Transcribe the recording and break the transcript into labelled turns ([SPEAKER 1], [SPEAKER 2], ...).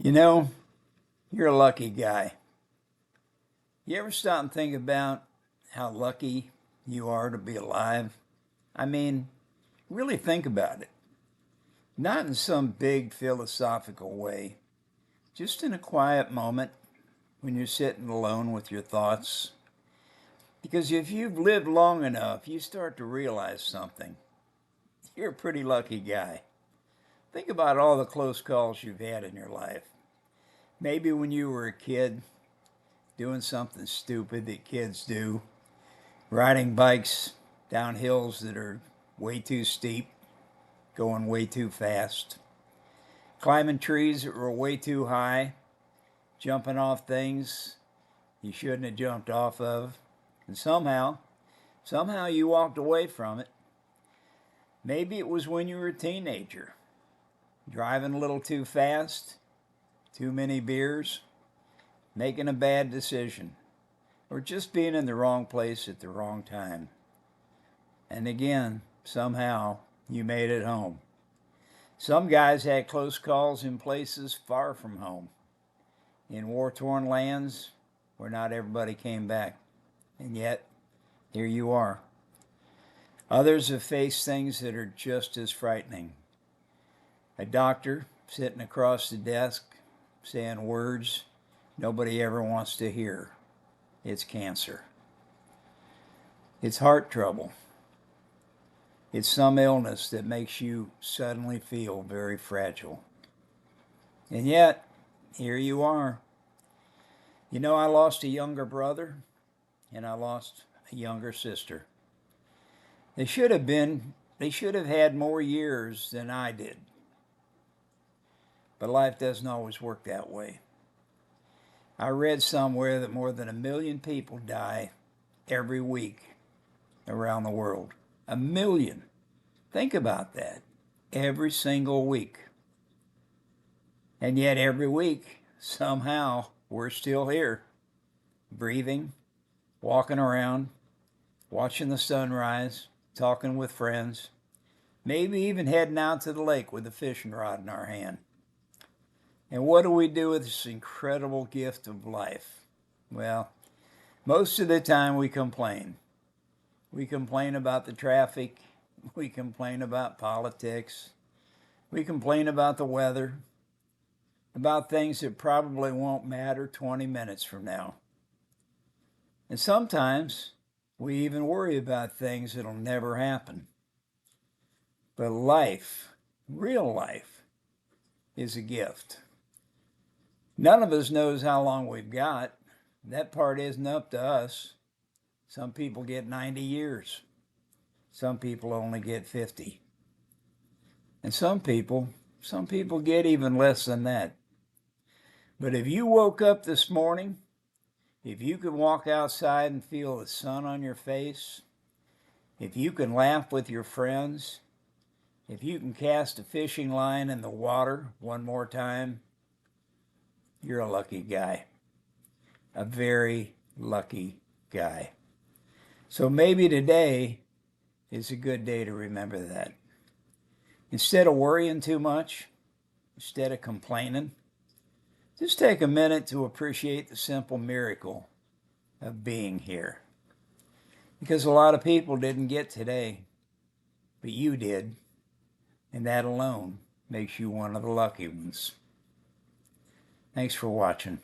[SPEAKER 1] You know, you're a lucky guy. You ever stop and think about how lucky you are to be alive? I mean, really think about it. Not in some big philosophical way, just in a quiet moment when you're sitting alone with your thoughts. Because if you've lived long enough, you start to realize something. You're a pretty lucky guy. Think about all the close calls you've had in your life. Maybe when you were a kid, doing something stupid that kids do, riding bikes down hills that are way too steep, going way too fast, climbing trees that were way too high, jumping off things you shouldn't have jumped off of, and somehow you walked away from it. Maybe it was when you were a teenager, driving a little too fast, too many beers, making a bad decision, or just being in the wrong place at the wrong time. And again, somehow you made it home. Some guys had close calls in places far from home, in war-torn lands where not everybody came back. And yet, here you are. Others have faced things that are just as frightening. A doctor sitting across the desk saying words nobody ever wants to hear. It's cancer. It's heart trouble. It's some illness that makes you suddenly feel very fragile. And yet, here you are. You know, I lost a younger brother and I lost a younger sister. They should have had more years than I did. But life doesn't always work that way. I read somewhere that more than 1 million people die every week around the world. 1 million. Think about that. Every single week. And yet every week, somehow, we're still here. Breathing, walking around, watching the sunrise, talking with friends, maybe even heading out to the lake with a fishing rod in our hand. And what do we do with this incredible gift of life? Well, most of the time we complain. We complain about the traffic. We complain about politics. We complain about the weather, about things that probably won't matter 20 minutes from now. And sometimes we even worry about things that'll never happen. But life, real life, is a gift. None of us knows how long we've got. That part isn't up to us. Some people get 90 years. Some people only get 50. And some people get even less than that. But if you woke up this morning, if you could walk outside and feel the sun on your face, if you can laugh with your friends, if you can cast a fishing line in the water one more time, you're a lucky guy. A very lucky guy. So maybe today is a good day to remember that. Instead of worrying too much, instead of complaining, just take a minute to appreciate the simple miracle of being here. Because a lot of people didn't get today, but you did. And that alone makes you one of the lucky ones. Thanks for watching.